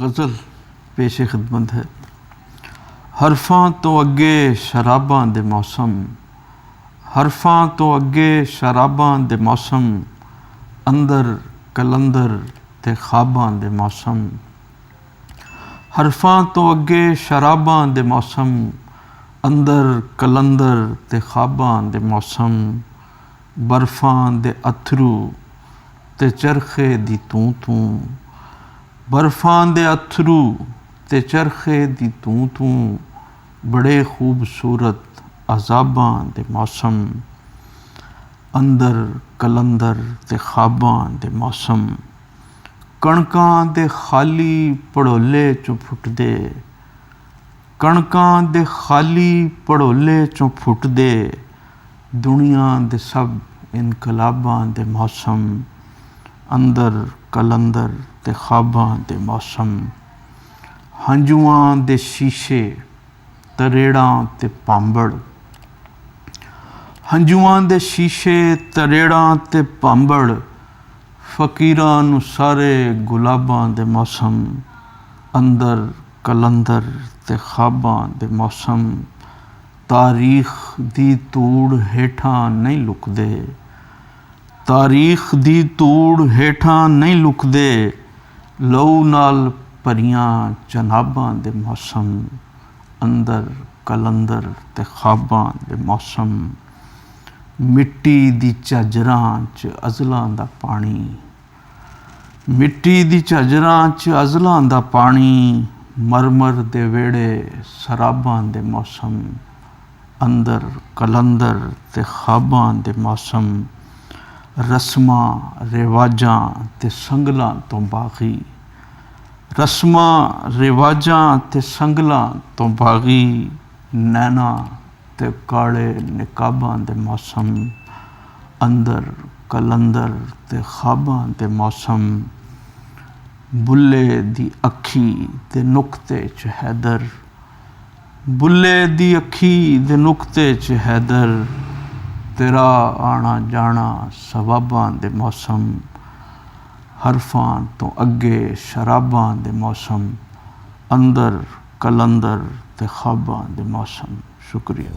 गज़ल पेशे खिदमत है। हरफां तो अगे शराबां दे मौसम, हरफां तो अगे शराबां दे मौसम, अंदर कलंदर ते ख्वाबां दे मौसम। हरफां तो अगे शराबां दे मौसम, अंदर कलंदर ते ख्वाबां दे मौसम। बर्फां दे अथरू ते चरखे दी तूं तूं, बर्फां दे अथरू ते चरखे दी तूं तूं। बड़े खूबसूरत अजाबां दे मौसम, अंदर कलंदर ते ख्वाबां दे मौसम। कणकां दे खाली पड़ोले चों फुटदे, कणकां दे खाली पड़ोले चों फुटदे। दुनिया दे सब इनकलाबां दे मौसम, अंदर कलंदर ते ख्वाबां दे मौसम। हंजुआं दे शीशे तरेड़ां ते पांबड़, हंजुआं दे शीशे तरेड़ां ते पांबड़। फकीरां नूं सारे गुलाबां दे मौसम, अंदर कलंदर ते ख्वाबां दे मौसम। तारीख दी तूड़ हेठां नहीं लुकदे, तारीख दी तूड़ हेठां नहीं लुकदे। लहू नाल भरियां चनाबां दे मौसम, अंदर कलंदर ते ख्वाबां दे मौसम। मिट्टी दी झाजरां च अज़लां दा पानी, मिट्टी दी झाजरां च अज़लां दा पानी। मरमर दे वेड़े सराबां दे मौसम, अंदर कलंदर ते ख्वाबां दे मौसम। रस्मां रिवाजां ते संगलां तो बागी, रस्मां रिवाजां ते संगलां तो बागी। नैना ते काले निकाबां दे मौसम, अंदर कलंदर ते ख्वाबां दे मौसम। बुल्ले दी अखी दे नुक्ते च हैदर, बुल्ले दी अखी दे नुक्ते च हैदर। तेरा आना जाना सवाबां दे मौसम, हरफां तो अगे शराबां दे मौसम, अंदर कलंदर ते ख्वाबां दे मौसम। शुक्रिया।